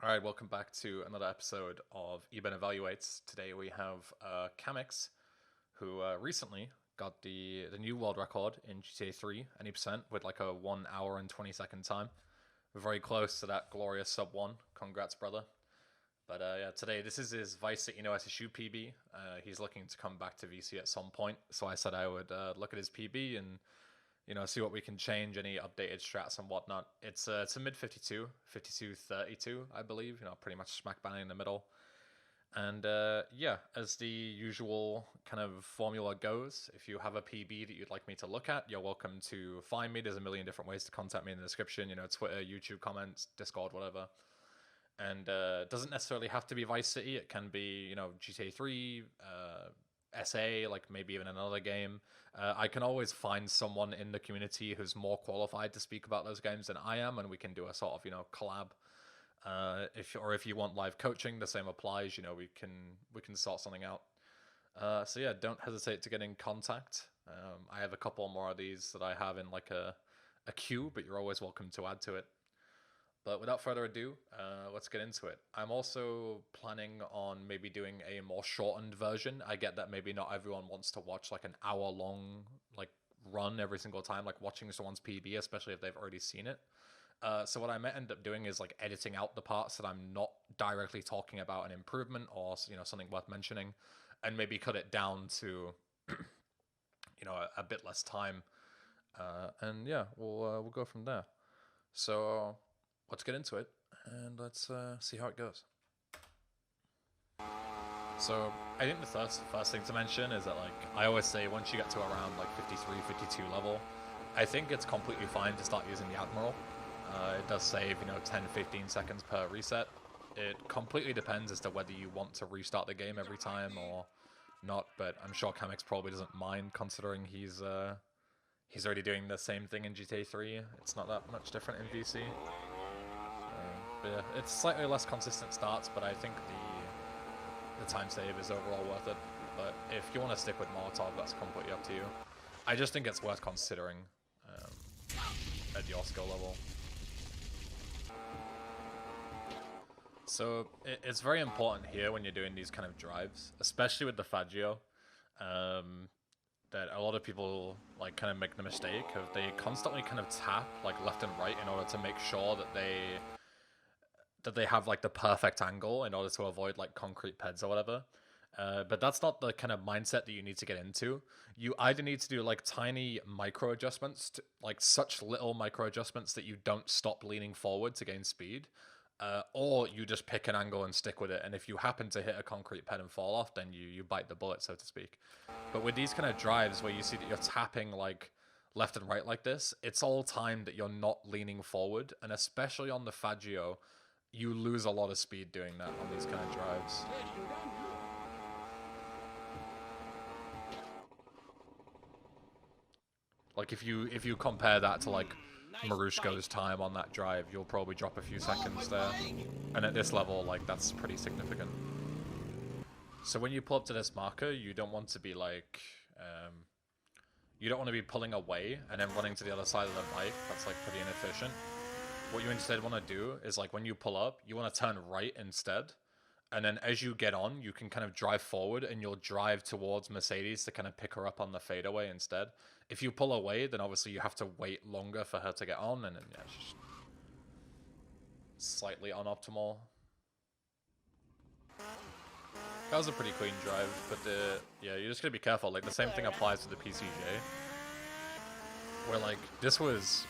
Alright, welcome back to another episode of EBen Evaluates. Today we have Kamiks, who recently got the new world record in GTA 3, any percent, with like a 1 hour and 20-second time. We're very close to that glorious sub 1. Congrats, brother. But yeah, today this is his Vice City SSU PB. He's looking to come back to VC at some point, so I said I would look at his PB and see what we can change, any updated strats and whatnot. It's a mid 52, 52-32, I believe. Pretty much smack bang in the middle. And yeah, as the usual kind of formula goes, if you have a PB that you'd like me to look at, you're welcome to find me. There's a million different ways to contact me in the description. Twitter, YouTube comments, Discord, whatever. And it doesn't necessarily have to be Vice City. It can be GTA 3, SA, like maybe even another game. I can always find someone in the community who's more qualified to speak about those games than I am, and we can do a sort of collab. If you want live coaching, the same applies. We can sort something out. So yeah, don't hesitate to get in contact. I have a couple more of these that I have in like a queue, but you're always welcome to add to it. But without further ado, let's get into it. I'm also planning on maybe doing a more shortened version. I get that maybe not everyone wants to watch like an hour-long like run every single time, like watching someone's PB, especially if they've already seen it. So what I might end up doing is like editing out the parts that I'm not directly talking about an improvement or something worth mentioning, and maybe cut it down to a bit less time. And yeah, we'll go from there. So let's get into it and let's see how it goes. So I think the first thing to mention is that I always say once you get to around 53, 52 level, I think it's completely fine to start using the Admiral. It does save 10, 15 seconds per reset. It completely depends as to whether you want to restart the game every time or not, but I'm sure Kamiks probably doesn't mind considering he's already doing the same thing in GTA 3. It's not that much different in VC. But yeah, it's slightly less consistent starts, but I think the time save is overall worth it. But if you want to stick with Molotov, that's completely up to you. I just think it's worth considering at your skill level. So it's very important here when you're doing these kind of drives, especially with the Faggio, that a lot of people kind of make the mistake of they constantly kind of tap left and right in order to make sure that they have the perfect angle in order to avoid concrete peds or whatever. But that's not the kind of mindset that you need to get into. You either need to do tiny micro adjustments, such little micro adjustments that you don't stop leaning forward to gain speed, or you just pick an angle and stick with it. And if you happen to hit a concrete ped and fall off, then you bite the bullet, so to speak. But with these kind of drives where you see that you're tapping left and right like this, it's all time that you're not leaning forward, and especially on the Faggio, you lose a lot of speed doing that on these kind of drives. If you compare that to Marushko's time on that drive, you'll probably drop a few seconds there. And at this level, that's pretty significant. So when you pull up to this marker, you don't want to be you don't want to be pulling away and then running to the other side of the bike. That's pretty inefficient. What you instead want to do is when you pull up, you want to turn right instead. And then as you get on, you can kind of drive forward and you'll drive towards Mercedes to kind of pick her up on the fadeaway instead. If you pull away, then obviously you have to wait longer for her to get on, and then yeah, it's just slightly unoptimal. That was a pretty clean drive, but yeah, you're just gonna be careful. The same thing applies to the PCJ, where this was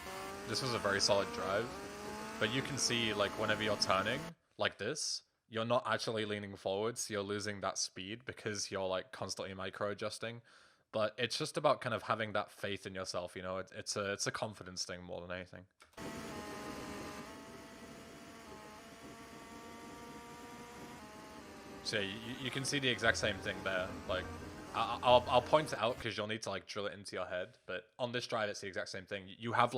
a very solid drive, but you can see whenever you're turning like this, you're not actually leaning forward, so you're losing that speed because you're constantly micro adjusting. But it's just about kind of having that faith in yourself, it's a confidence thing more than anything. So yeah, you can see the exact same thing there. I'll point it out because you'll need to drill it into your head. But on this drive, it's the exact same thing. You have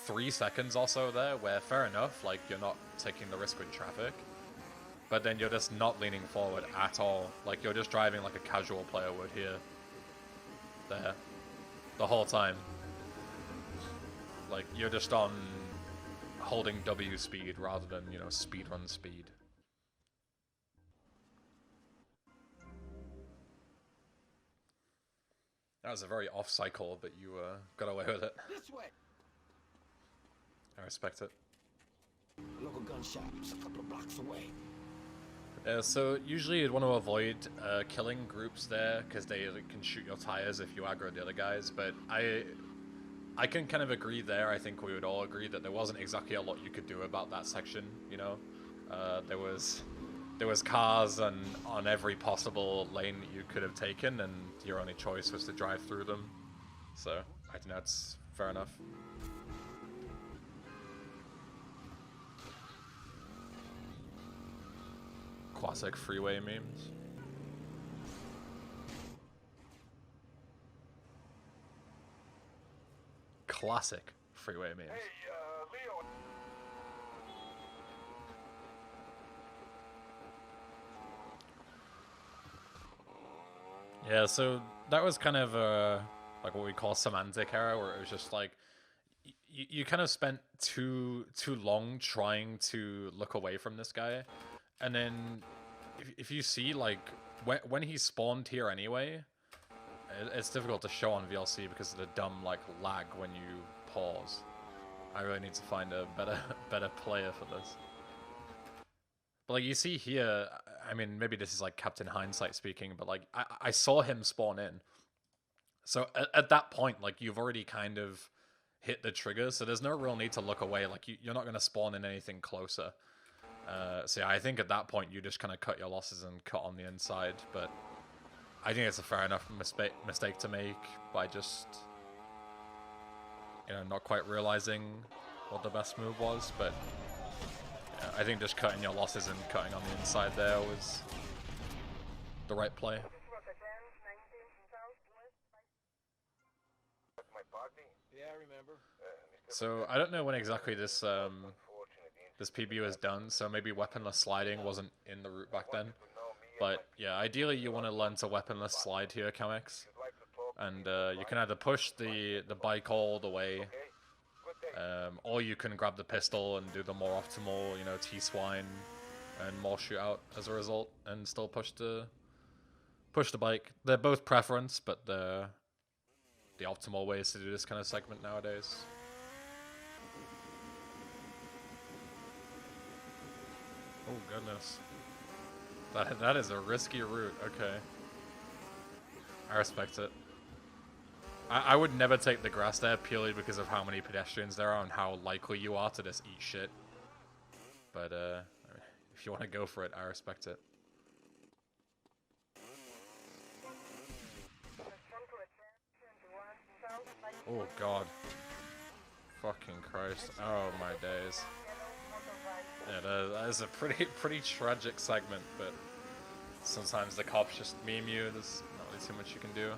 3 seconds or so there where, fair enough, you're not taking the risk with traffic, but then you're just not leaning forward at all. You're just driving like a casual player would here. There. The whole time. You're just on holding W speed rather than, you know, speedrun speed. That was a very off cycle, but you got away with it. This way. I respect it. Local gun shop's a couple of blocks away. So usually you'd want to avoid killing groups there because they can shoot your tires if you aggro the other guys, but I can kind of agree there. I think we would all agree that there wasn't exactly a lot you could do about that section, you know? There was cars on every possible lane that you could have taken, and your only choice was to drive through them. So I think that's fair enough. Classic freeway memes. Classic freeway memes. Hey, Leo. Yeah, so that was kind of like what we call semantic error, where it was just like you kind of spent too long trying to look away from this guy, and then if you see like when he spawned here anyway, it's difficult to show on VLC because of the dumb like lag when you pause. I really need to find a better player for this. But like you see here, I mean, maybe this is like Captain Hindsight speaking, but like I saw him spawn in. So at that point, like you've already kind of hit the trigger, so there's no real need to look away. Like you're not going to spawn in anything closer. So yeah, I think at that point you just kind of cut your losses and cut on the inside. But I think it's a fair enough mistake to make by just, you know, not quite realizing what the best move was. But yeah, I think just cutting your losses and cutting on the inside there was the right play. Yeah, I remember. So I don't know when exactly this this PB was done, so maybe weaponless sliding wasn't in the route back then. But yeah, ideally you want to learn to weaponless slide here, Kamiks. And you can either push the bike all the way, or you can grab the pistol and do the more optimal, you know, T-swine and more shootout as a result, and still push the bike. They're both preference, but they're the optimal ways to do this kind of segment nowadays. Oh goodness. That is a risky route, okay. I respect it. I would never take the grass there purely because of how many pedestrians there are and how likely you are to just eat shit. But if you want to go for it, I respect it. Oh god. Fucking Christ. Oh my days. Yeah, that is a pretty tragic segment, but sometimes the cops just meme you. There's not really too much you can do.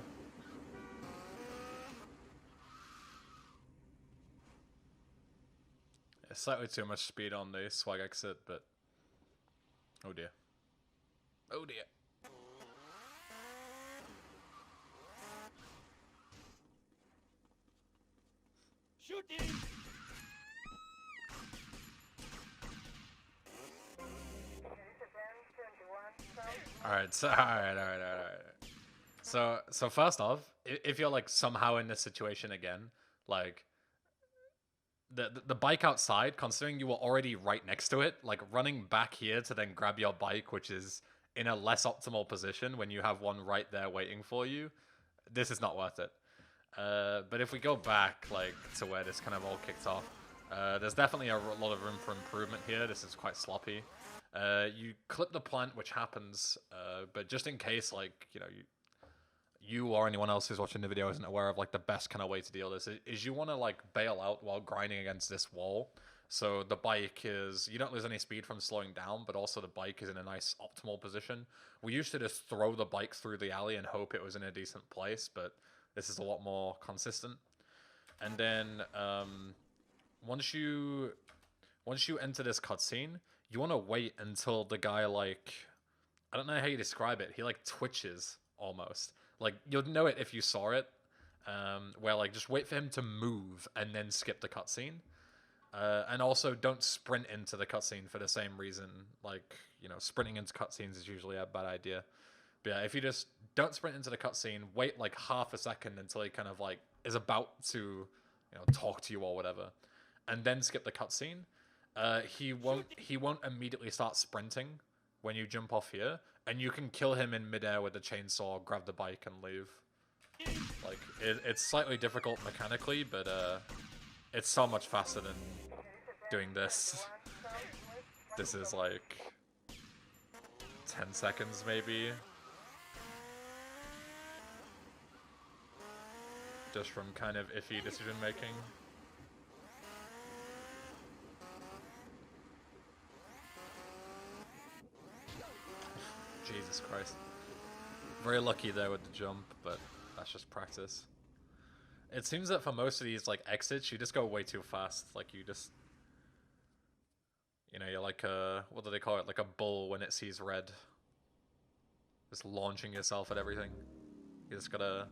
Yeah, slightly too much speed on the swag exit, but oh dear. Oh dear. Shoot him! Alright, so first off, if you're like somehow in this situation again, like the bike outside, considering you were already right next to it, like running back here to then grab your bike, which is in a less optimal position when you have one right there waiting for you, this is not worth it. But if we go back like to where this kind of all kicked off, there's definitely a lot of room for improvement here. This is quite sloppy. You clip the plant, which happens, but just in case, like, you know, you or anyone else who's watching the video isn't aware of, like, the best kind of way to deal with this is you want to, like, bail out while grinding against this wall. So the bike is, you don't lose any speed from slowing down, but also the bike is in a nice optimal position. We used to just throw the bike through the alley and hope it was in a decent place, but this is a lot more consistent. And then once you enter this cutscene, you want to wait until the guy, like, I don't know how you describe it. He, like, twitches almost. Like, you'd know it if you saw it, where, like, just wait for him to move and then skip the cutscene. And also, don't sprint into the cutscene for the same reason. Like, sprinting into cutscenes is usually a bad idea. But yeah, if you just don't sprint into the cutscene, wait like half a second until he kind of like is about to, talk to you or whatever, and then skip the cutscene. He won't immediately start sprinting when you jump off here, and you can kill him in midair with the chainsaw, grab the bike, and leave. Like it's slightly difficult mechanically, but it's so much faster than doing this. This is like 10 seconds maybe. Just from kind of iffy decision making. Jesus Christ. Very lucky there with the jump, but that's just practice. It seems that for most of these like exits, you just go way too fast. Like you just, you're like a, what do they call it? Like a bull when it sees red. Just launching yourself at everything. You just gotta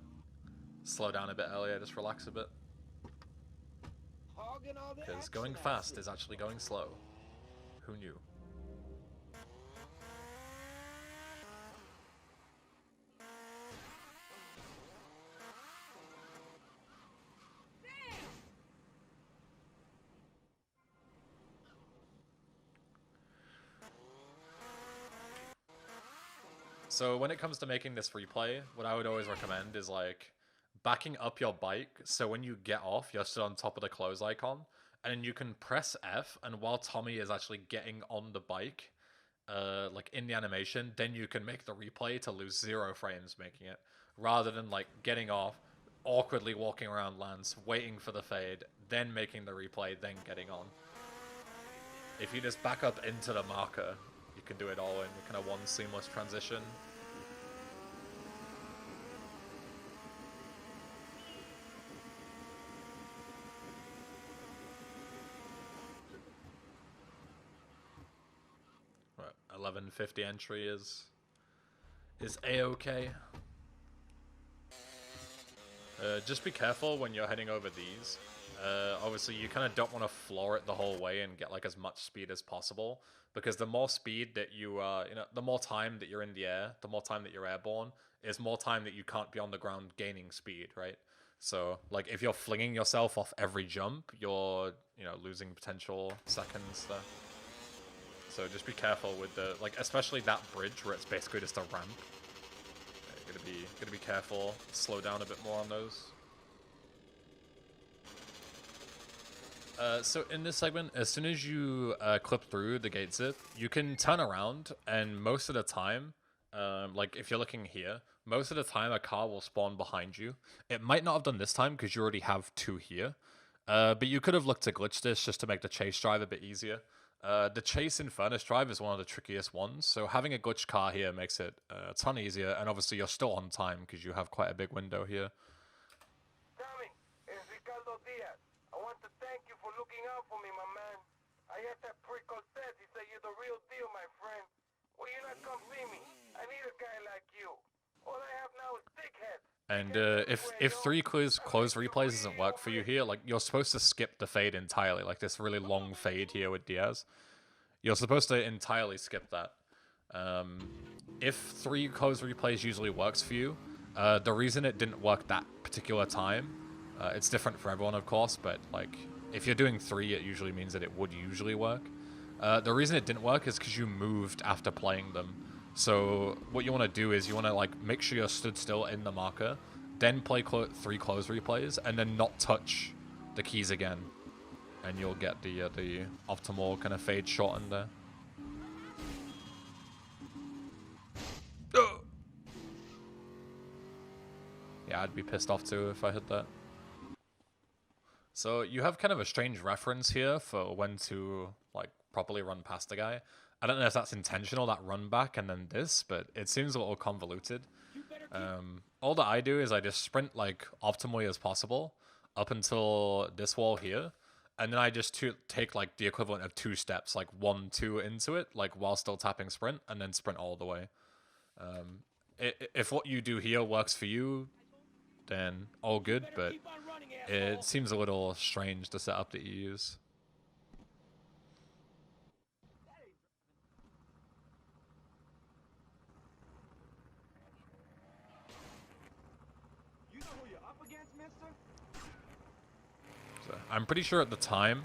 slow down a bit earlier, just relax a bit. Because going fast is actually going slow. Who knew? So when it comes to making this replay, what I would always recommend is like backing up your bike so when you get off, you're still on top of the close icon, and then you can press F, and while Tommy is actually getting on the bike, like in the animation, then you can make the replay to lose 0 frames making it, rather than like getting off, awkwardly walking around Lance, waiting for the fade, then making the replay, then getting on. If you just back up into the marker, you can do it all in kind of one seamless transition. Right, 1150 entry is A-okay. Just be careful when you're heading over these. Obviously, you kind of don't want to floor it the whole way and get like as much speed as possible, because the more speed that you, the more time that you're in the air, the more time that you're airborne, is more time that you can't be on the ground gaining speed, right? So, like, if you're flinging yourself off every jump, you're, losing potential seconds there. So just be careful with the, like, especially that bridge where it's basically just a ramp. Gotta be careful. Slow down a bit more on those. So in this segment, as soon as you clip through the gate zip, you can turn around, and most of the time, like if you're looking here, most of the time a car will spawn behind you. It might not have done this time because you already have 2 here, but you could have looked to glitch this just to make the chase drive a bit easier. The chase in Furnace Drive is one of the trickiest ones, so having a glitched car here makes it a ton easier, and obviously you're still on time because you have quite a big window here. Tommy, it's Ricardo Diaz. I want to thank you for looking out for me, my man. I heard that prick said he said you're the real deal, my friend. Will you not come see me? I need a guy like you. All I have now is dickheads. And if 3 close replays doesn't work for you here, like you're supposed to skip the fade entirely, like this really long fade here with Diaz. You're supposed to entirely skip that. If 3 close replays usually works for you, the reason it didn't work that particular time, it's different for everyone, of course, but like if you're doing 3, it usually means that it would usually work. The reason it didn't work is because you moved after playing them. So what you want to do is you want to like make sure you're stood still in the marker, then play 3 close replays, and then not touch the keys again, and you'll get the optimal kind of fade shot in there. Yeah, I'd be pissed off too if I hit that. So you have kind of a strange reference here for when to like properly run past the guy. I don't know if that's intentional, that run back and then this, but it seems a little convoluted. All that I do is I just sprint like optimally as possible up until this wall here, and then I just take like the equivalent of 2 steps, like 1, 2 into it, like while still tapping sprint, and then sprint all the way. If what you do here works for you, then all good, but it seems a little strange, the setup that you use. I'm pretty sure at the time,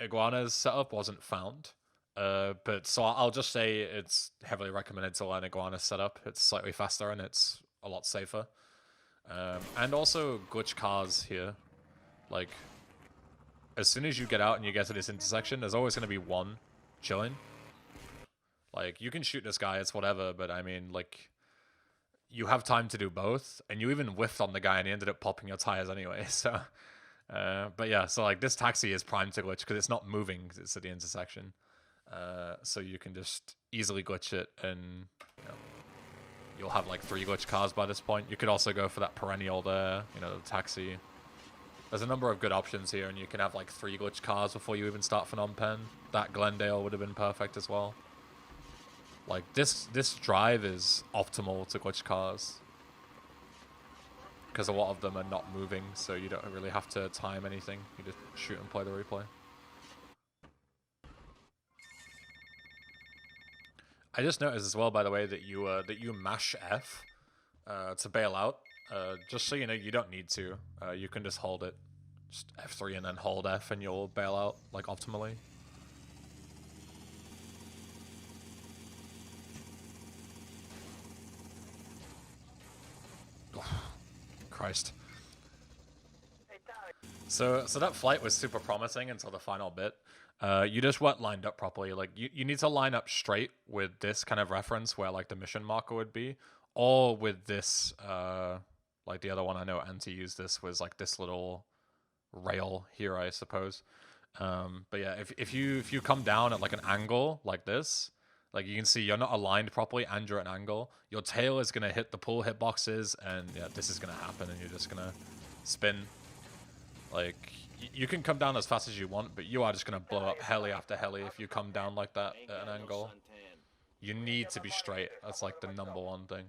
Iguana's setup wasn't found. But so I'll just say it's heavily recommended to learn Iguana's setup. It's slightly faster and it's a lot safer. And also glitch cars here. Like, as soon as you get out and you get to this intersection, there's always going to be one chilling. Like, you can shoot this guy, it's whatever, but I mean, like, you have time to do both, and you even whiffed on the guy and he ended up popping your tires anyway, so... but yeah, so like this taxi is primed to glitch because it's not moving because it's at the intersection. So you can just easily glitch it and you'll have like 3 glitch cars by this point. You could also go for that perennial there, you know, the taxi. There's a number of good options here and you can have like 3 glitch cars before you even start Phnom Penh. That Glendale would have been perfect as well. Like this drive is optimal to glitch cars. Because a lot of them are not moving, so you don't really have to time anything. You just shoot and play the replay. I just noticed as well, by the way, that you mash F to bail out. Just so you know, you don't need to. You can just hold it, just F3 and then hold F, and you'll bail out like optimally. Christ. So that flight was super promising until the final bit. You just weren't lined up properly. Like you need to line up straight with this kind of reference where like the mission marker would be, or with this like the other one I know Anti used this was like this little rail here, I suppose. But yeah, if you come down at like an angle like this, like you can see you're not aligned properly and you're at an angle, your tail is gonna hit the pool hitboxes and yeah, this is gonna happen and you're just gonna spin. Like, you can come down as fast as you want, but you are just gonna blow up heli after heli if you come down like that at an angle. You need to be straight. That's like the #1 thing.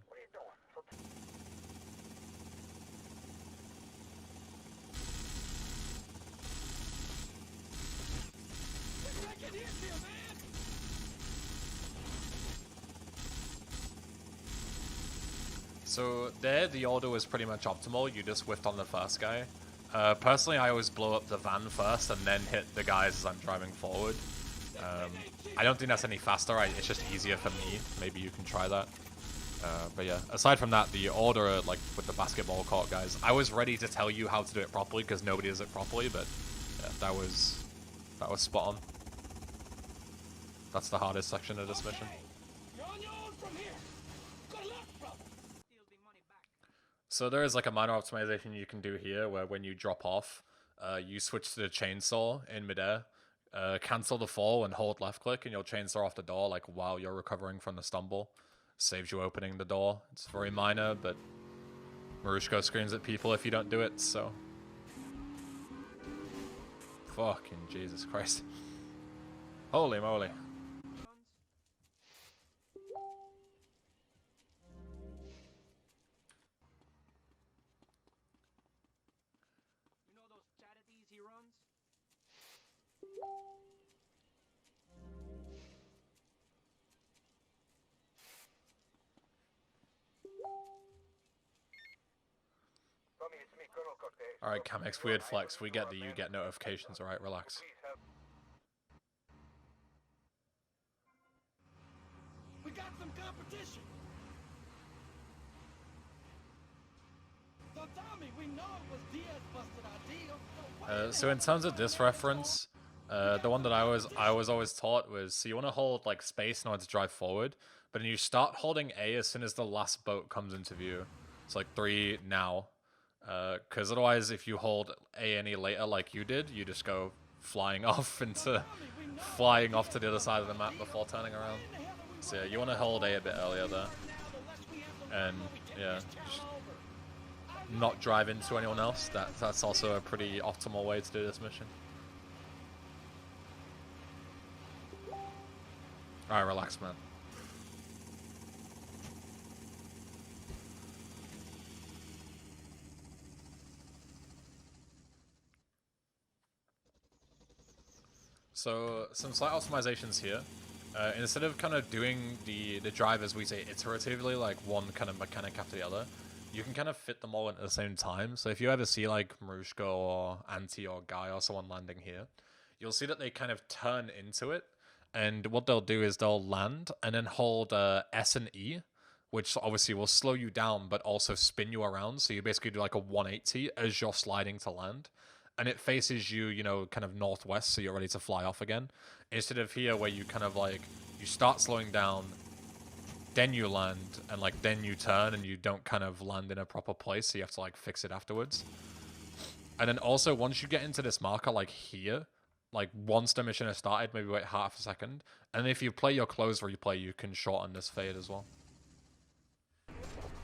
So there, the order was pretty much optimal. You just whiffed on the first guy. Personally, I always blow up the van first and then hit the guys as I'm driving forward. I don't think that's any faster. It's just easier for me. Maybe you can try that. But yeah, aside from that, the order, like with the basketball court guys, I was ready to tell you how to do it properly because nobody does it properly. But yeah, that was spot on. That's the hardest section of this mission. So there is like a minor optimization you can do here where when you drop off, you switch to the chainsaw in midair, cancel the fall and hold left click and you'll chainsaw off the door like while you're recovering from the stumble. Saves you opening the door. It's very minor, but Marushko screams at people if you don't do it, so... Fucking Jesus Christ. Holy moly. Alright, Kamiks, weird flex. We get that you get notifications, alright? Relax. We got some competition. So Tommy, we know it was Diaz busted our deal. So in terms of this reference, the one that I was always taught was, so you want to hold like space in order to drive forward, but then you start holding A as soon as the last boat comes into view. It's like 3 now. Because otherwise, if you hold A any later like you did, you just go flying off to the other side of the map before turning around. So yeah, you want to hold A bit earlier there. And yeah, just not drive into anyone else. That's also a pretty optimal way to do this mission. Alright, relax, man. So, some slight optimizations here. Instead of kind of doing the drive as we say iteratively, like one kind of mechanic after the other, you can kind of fit them all in at the same time. So if you ever see like Marushka or Anti or Guy or someone landing here, you'll see that they kind of turn into it. And what they'll do is they'll land and then hold S and E, which obviously will slow you down, but also spin you around. So you basically do like a 180 as you're sliding to land. And it faces you, you know, kind of northwest, so you're ready to fly off again. Instead of here where you kind of like, you start slowing down, then you land, and like then you turn, and you don't kind of land in a proper place, so you have to like fix it afterwards. And then also, once you get into this marker like here, like once the mission has started, maybe wait half a second, and if you play your close replay, you can shorten this fade as well.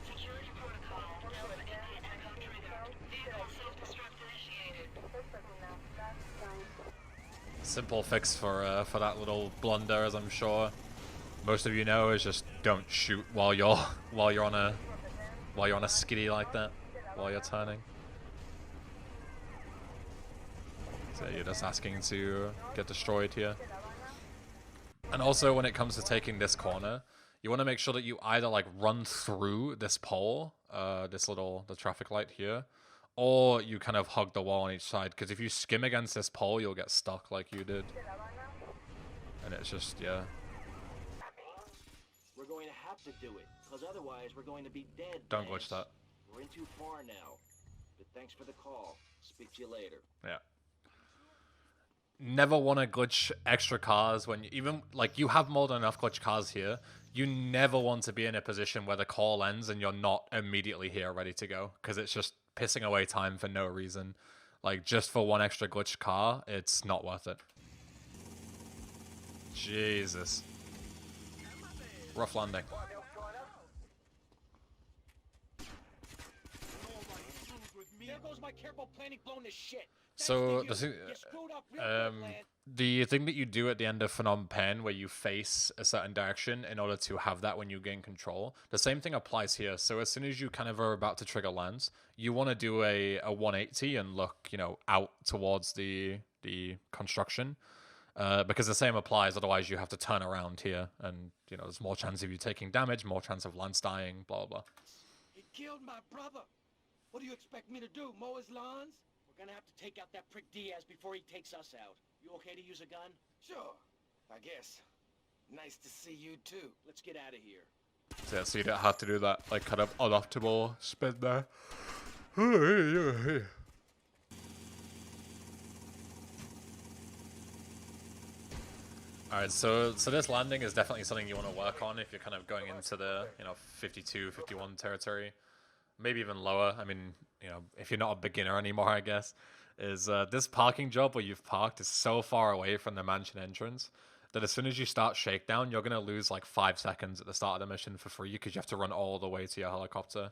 Security protocol. Delta anti-echo triggered. Vehicle self-destruct initiated. Simple fix for that little blunder, as I'm sure most of you know, is just don't shoot while you're on a skiddy like that while you're turning. So you're just asking to get destroyed here. And also, when it comes to taking this corner, you want to make sure that you either like run through this pole, the traffic light here, or you kind of hug the wall on each side. Because if you skim against this pole, you'll get stuck like you did. And it's just, yeah. We're going to have to do it, because otherwise we're going to be dead. Don't glitch that. We're in too far now. But thanks for the call. Speak to you later. Yeah. Never want to glitch extra cars when you, even like you have more than enough glitch cars here. You never want to be in a position where the call ends and you're not immediately here ready to go, because it's just pissing away time for no reason. Like just for one extra glitch car, it's not worth it. Jesus. Rough landing. There goes my careful planning blown to shit. So Thanks to you. You screwed up real good, lad. the thing that you do at the end of Phnom Penh, where you face a certain direction in order to have that when you gain control, the same thing applies here. So as soon as you kind of are about to trigger lands, you want to do a 180 and look, you know, out towards the construction, because the same applies. Otherwise, you have to turn around here, and you know there's more chance of you taking damage, more chance of Lance dying, blah blah. He killed my brother. What do you expect me to do? Mow his lawns? We're gonna have to take out that prick Diaz before he takes us out. You okay to use a gun? Sure, I guess. Nice to see you too. Let's get out of here. So, yeah, so you don't have to do that like kind of unoptimal spin there. Alright, so this landing is definitely something you want to work on if you're kind of going into the, you know, 52, 51 territory. Maybe even lower. I mean, you know, if you're not a beginner anymore, I guess, is this parking job where you've parked is so far away from the mansion entrance that as soon as you start shakedown, you're going to lose like 5 seconds at the start of the mission for free because you have to run all the way to your helicopter.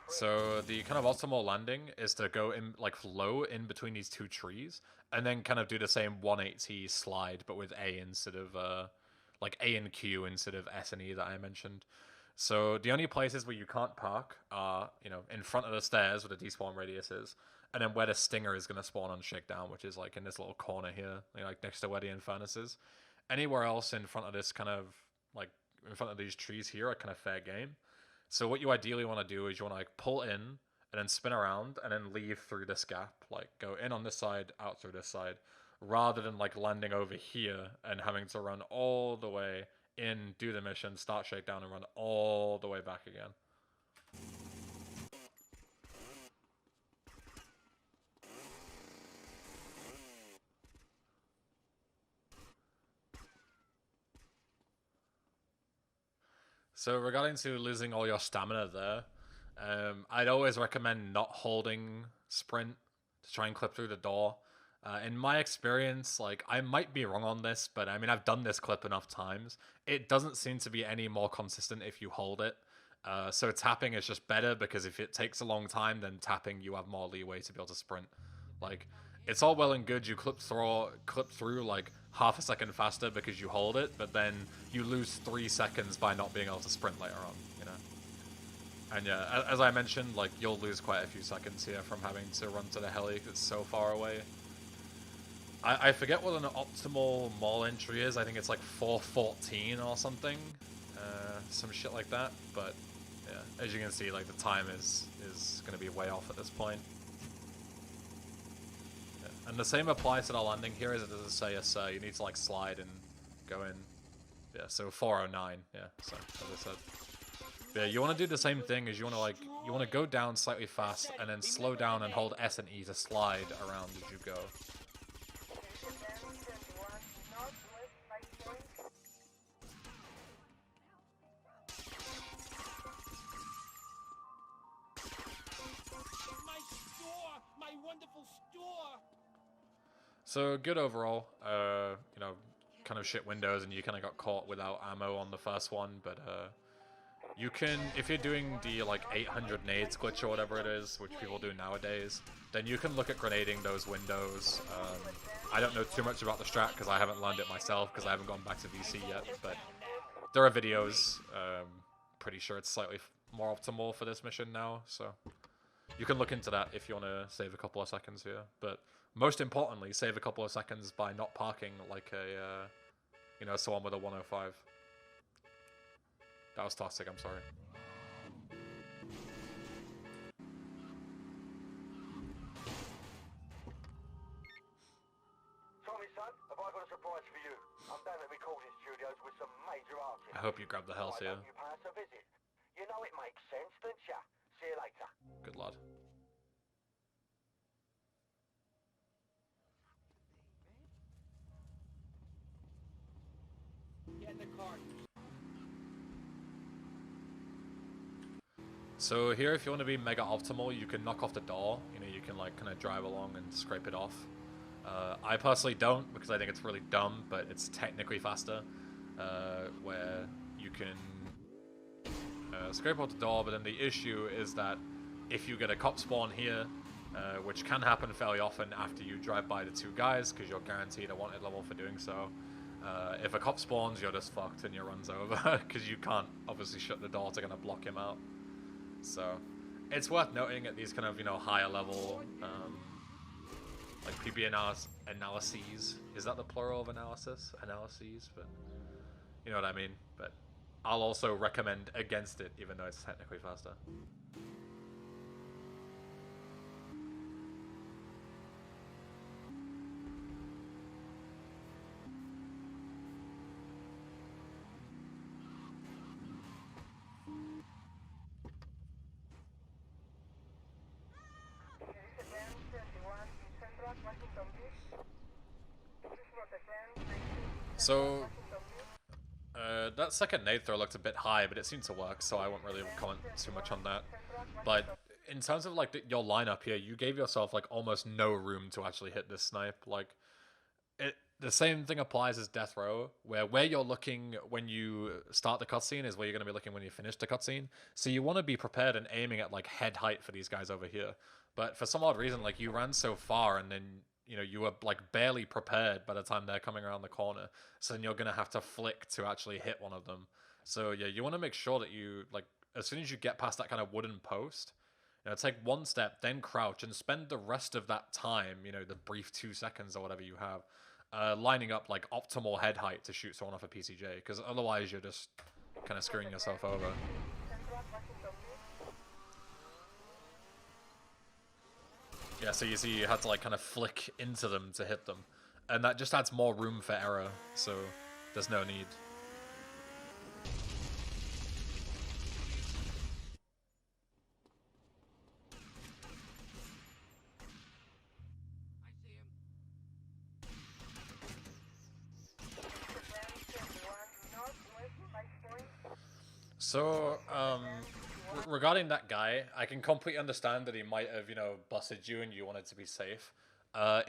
So the kind of optimal landing is to go in like low in between these two trees and then kind of do the same 180 slide, but with A instead of like A and Q instead of S and E that I mentioned. So the only places where you can't park are, you know, in front of the stairs where the despawn radius is, and then where the stinger is going to spawn on shakedown, which is like in this little corner here, you know, like next to where the Infernus is. Anywhere else in front of this kind of, like, in front of these trees here are kind of fair game. So what you ideally want to do is you want to, like, pull in, and then spin around, and then leave through this gap. Like, go in on this side, out through this side, rather than, like, landing over here and having to run all the way in, do the mission, start shakedown, and run all the way back again. So regarding to losing all your stamina there, I'd always recommend not holding sprint to try and clip through the door. In my experience, like, I might be wrong on this, but I mean, I've done this clip enough times. It doesn't seem to be any more consistent if you hold it. So tapping is just better because if it takes a long time, then tapping, you have more leeway to be able to sprint. Like, it's all well and good you clip through like half a second faster because you hold it, but then you lose 3 seconds by not being able to sprint later on, you know? And yeah, as I mentioned, like, you'll lose quite a few seconds here from having to run to the heli because it's so far away. I forget what an optimal mall entry is. I think it's like 414 or something. Some shit like that. But Yeah, as you can see, like the time is going to be way off at this point. Yeah. And the same applies to the landing here as it does say yes, you need to like slide and go in. Yeah, so 409. Yeah, so as I said. Yeah, you want to do the same thing as you want to go down slightly fast and then slow down and hold S and E to slide around as you go. My store! My wonderful store! So good overall. You know, kind of shit windows, and you kind of got caught without ammo on the first one, but you can, if you're doing the like 800 nades glitch or whatever it is, which people do nowadays, then you can look at grenading those windows. I don't know too much about the strat because I haven't learned it myself because I haven't gone back to VC yet, but there are videos. Pretty sure it's slightly more optimal for this mission now, so you can look into that if you want to save a couple of seconds here. But most importantly, save a couple of seconds by not parking like a, you know, someone with a 105. That was toxic, I'm sorry. Tommy, son, have I got a surprise for you? I'm down at recording studios with some major artists. I hope you grab the health here. You pay us a visit. You know it makes sense, don't ya? See you later. Good lad. Get in the car. So here, if you want to be mega optimal, you can knock off the door. You know, you can like kind of drive along and scrape it off. I personally don't because I think it's really dumb, but it's technically faster. Where you can scrape off the door, but then the issue is that if you get a cop spawn here, which can happen fairly often after you drive by the two guys, because you're guaranteed a wanted level for doing so. If a cop spawns, you're just fucked and your run's over, because you can't obviously shut the door to kind of block him out. So it's worth noting at these kind of, you know, higher level, like PB analyses. Is that the plural of analysis? Analyses, but you know what I mean. But I'll also recommend against it, even though it's technically faster. So that second nade throw looked a bit high, but it seemed to work, so I won't really comment too much on that. But in terms of like your lineup here, you gave yourself like almost no room to actually hit this snipe. Like the same thing applies as Death Row, where you're looking when you start the cutscene is where you're going to be looking when you finish the cutscene. So you want to be prepared and aiming at like head height for these guys over here. But for some odd reason, like you ran so far and then, you know, you were like barely prepared by the time they're coming around the corner. So then you're going to have to flick to actually hit one of them. So yeah, you want to make sure that you, like, as soon as you get past that kind of wooden post, you know, take one step, then crouch and spend the rest of that time, you know, the brief 2 seconds or whatever you have, lining up like optimal head height to shoot someone off a PCJ. Because otherwise you're just kind of screwing yourself over. Yeah, so you see you had to like kind of flick into them to hit them. And that just adds more room for error, so there's no need. So, regarding that guy, I can completely understand that he might have, you know, busted you and you wanted to be safe.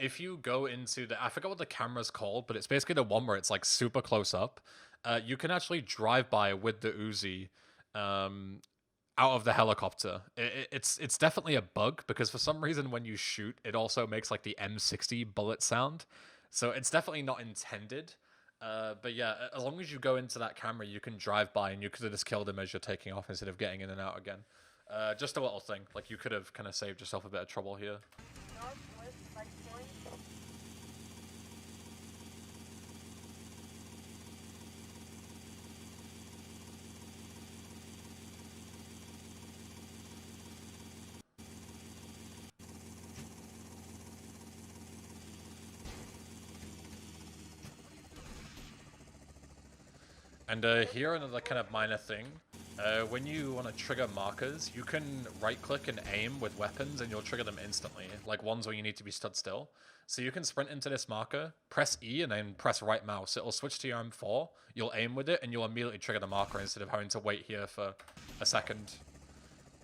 If you go into the, I forgot what the camera's called, but it's basically the one where it's like super close up. You can actually drive by with the Uzi out of the helicopter. It's definitely a bug because for some reason when you shoot, it also makes like the M60 bullet sound. So it's definitely not intended. But yeah, as long as you go into that camera, you can drive by and you could have just killed him as you're taking off instead of getting in and out again. Just a little thing. Like, you could have kind of saved yourself a bit of trouble here. And here another kind of minor thing. When you want to trigger markers, you can right-click and aim with weapons and you'll trigger them instantly, like ones where you need to be stood still. So you can sprint into this marker, press E, and then press right mouse. It'll switch to your M4, you'll aim with it, and you'll immediately trigger the marker instead of having to wait here for a second.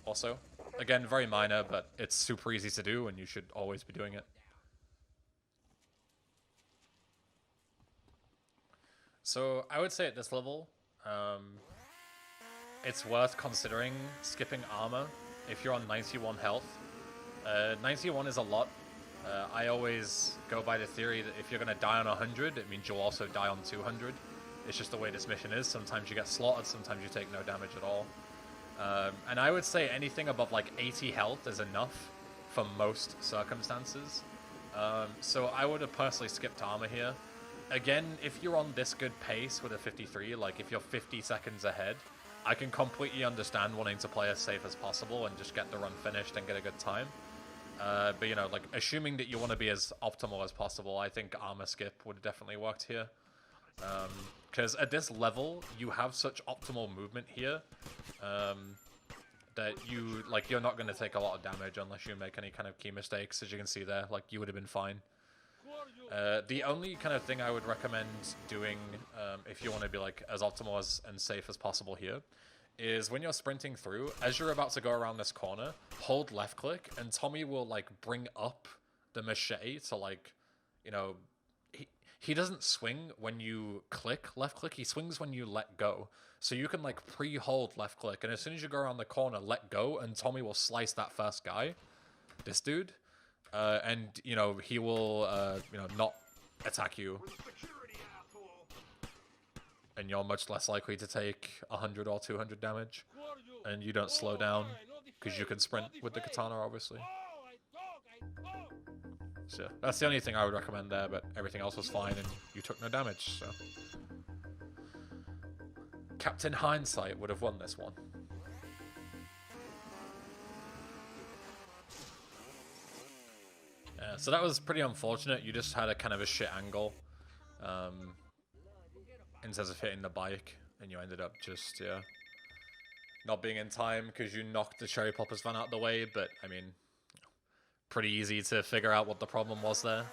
Also, again, very minor, but it's super easy to do, and you should always be doing it. So I would say at this level, it's worth considering skipping armor if you're on 91 health. 91 is a lot. I always go by the theory that if you're going to die on 100, it means you'll also die on 200. It's just the way this mission is. Sometimes you get slaughtered, sometimes you take no damage at all. And I would say anything above like 80 health is enough for most circumstances. So I would have personally skipped armor here. Again, if you're on this good pace with a 53, like if you're 50 seconds ahead, I can completely understand wanting to play as safe as possible and just get the run finished and get a good time. But, you know, like, assuming that you want to be as optimal as possible, I think armor skip would have definitely worked here. Because at this level, you have such optimal movement here that you're not going to take a lot of damage unless you make any kind of key mistakes. As you can see there, like, you would have been fine. The only kind of thing I would recommend doing if you want to be like as optimal and safe as possible here is when you're sprinting through, as you're about to go around this corner, hold left click and Tommy will like bring up the machete to like, you know, he doesn't swing when you click left click, he swings when you let go. So you can like pre-hold left click and as soon as you go around the corner, let go and Tommy will slice that first guy, this dude. And, you know, he will, you know, not attack you. And you're much less likely to take 100 or 200 damage. And you don't slow down, because you can sprint with the katana, obviously. So, that's the only thing I would recommend there, but everything else was fine, and you took no damage, so... Captain Hindsight would have won this one. So that was pretty unfortunate. You just had a kind of a shit angle in terms of hitting the bike, and you ended up just, yeah, not being in time because you knocked the Cherry Poppers van out of the way, but, I mean, pretty easy to figure out what the problem was there.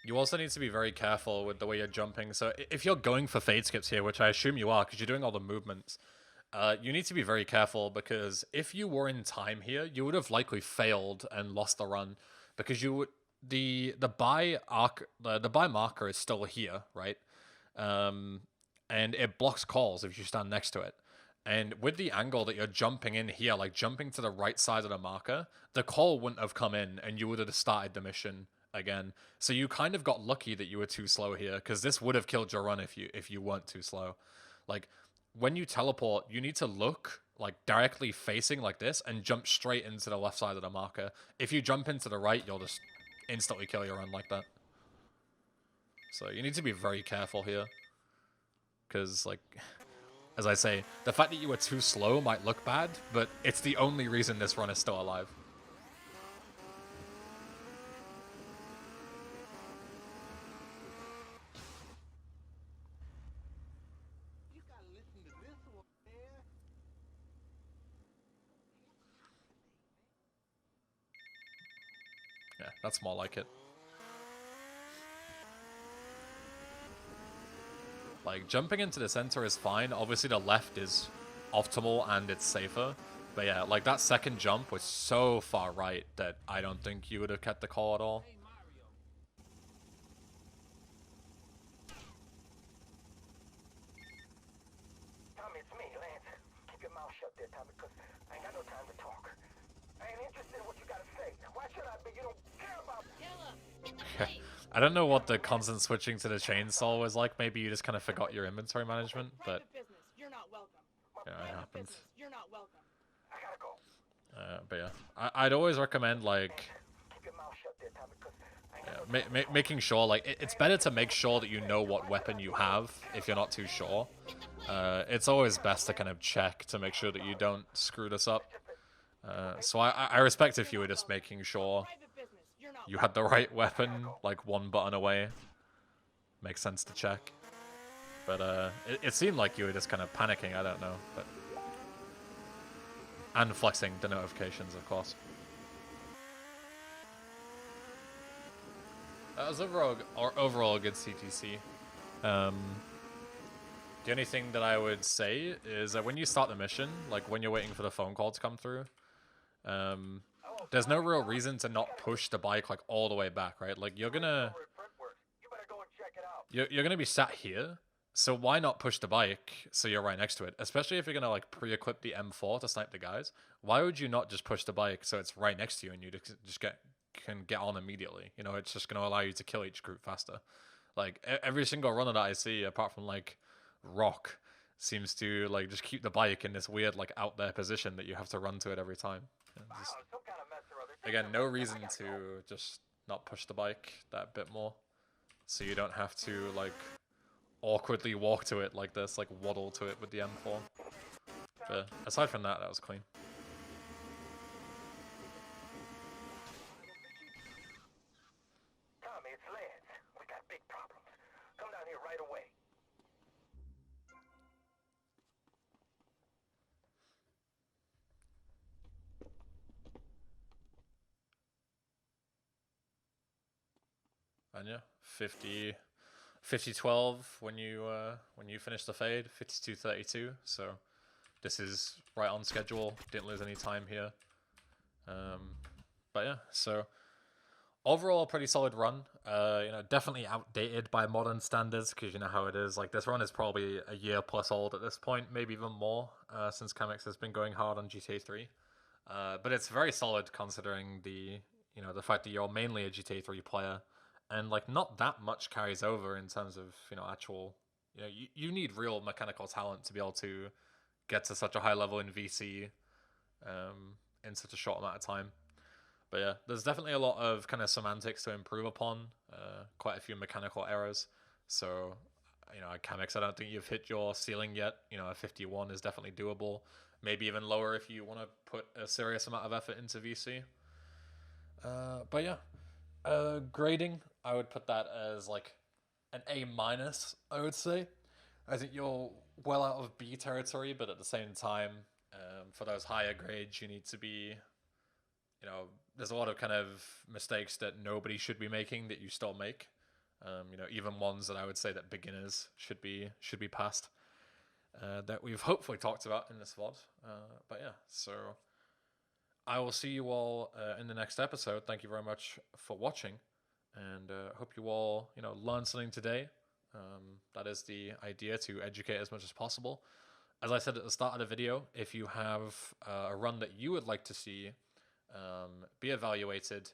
You also need to be very careful with the way you're jumping. So if you're going for fade skips here, which I assume you are because you're doing all the movements, you need to be very careful because if you were in time here, you would have likely failed and lost the run because you would the buy marker is still here, right? And it blocks calls if you stand next to it. And with the angle that you're jumping in here, like jumping to the right side of the marker, the call wouldn't have come in and you would have started the mission again. So you kind of got lucky that you were too slow here because this would have killed your run if you weren't too slow. Like when you teleport, you need to look like directly facing like this and jump straight into the left side of the marker. If you jump into the right, you'll just instantly kill your run like that. So you need to be very careful here because, like, as I say, the fact that you were too slow might look bad, but it's the only reason this run is still alive. Yeah, that's more like it. Like, jumping into the center is fine. Obviously, the left is optimal and it's safer. But yeah, like, that second jump was so far right that I don't think you would have kept the call at all. Tommy, it's me, Lance. Keep your mouth shut there, Tommy, because I ain't got no time to talk. I ain't interested in what you gotta say. Why should I be? You don't care about me. I don't know what the constant switching to the chainsaw was like. Maybe you just kind of forgot your inventory management, but You're not welcome. yeah, it happens. You're not welcome. I gotta go. But yeah, I'd always recommend, like, Making sure, like, it's better to make sure that you know what weapon you have if you're not too sure. It's always best to kind of check to make sure that you don't screw this up. So I respect if you were just making sure you had the right weapon, like, one button away. Makes sense to check. But it seemed like you were just kind of panicking, I don't know. But and flexing the notifications, of course. That was overall a good CTC. The only thing that I would say is that when you start the mission, like when you're waiting for the phone call to come through, there's no real reason to not push the bike like all the way back, right? Like you're gonna be sat here, so why not push the bike so you're right next to it? Especially if you're gonna like pre-equip the M4 to snipe the guys. Why would you not just push the bike so it's right next to you and you just can get on immediately? You know, it's just gonna allow you to kill each group faster. Like every single runner that I see, apart from like Rock, seems to like just keep the bike in this weird like out there position that you have to run to it every time. Just, again, no reason to just not push the bike that bit more, so you don't have to like awkwardly walk to it like this, like waddle to it with the M4. But aside from that, that was clean. Tommy, it's Lance. We got big problems. Come down here right away. And yeah, 50-12 when you finish the fade, 52-32. So this is right on schedule. Didn't lose any time here. But yeah, so overall, pretty solid run. You know, definitely outdated by modern standards because you know how it is. Like this run is probably a year plus old at this point, maybe even more, since Kamiks has been going hard on GTA 3. But it's very solid considering the fact that you're mainly a GTA 3 player. And like not that much carries over in terms of actual you need real mechanical talent to be able to get to such a high level in VC in such a short amount of time. But yeah, there's definitely a lot of kind of semantics to improve upon, quite a few mechanical errors. So at Kamiks, I don't think you've hit your ceiling yet. A 51 is definitely doable. Maybe even lower if you want to put a serious amount of effort into VC. But yeah. Grading, I would put that as like an A-, I would say. I think you're well out of B territory, but at the same time, for those higher grades, you need to be, there's a lot of kind of mistakes that nobody should be making that you still make. Even ones that I would say that beginners should be passed, that we've hopefully talked about in this VOD. But yeah, so I will see you all in the next episode. Thank you very much for watching, and hope you all learn something today. That is the idea, to educate as much as possible. As I said at the start of the video, if you have a run that you would like to see be evaluated,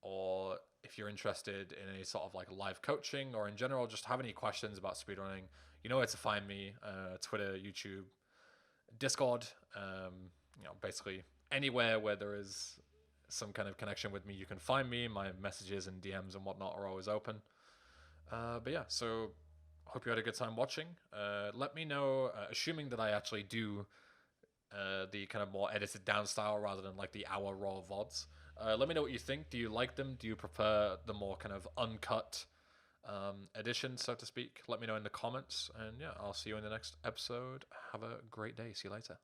or if you're interested in any sort of like live coaching, or in general just have any questions about speedrunning, you know where to find me: Twitter, YouTube, Discord, basically anywhere where there is some kind of connection with me, you can find me. My messages and DMs and whatnot are always open. But yeah, so hope you had a good time watching. Let me know, assuming that I actually do the kind of more edited down style rather than like the hour raw VODs. Let me know what you think. Do you like them? Do you prefer the more kind of uncut edition, so to speak? Let me know in the comments. And yeah, I'll see you in the next episode. Have a great day. See you later.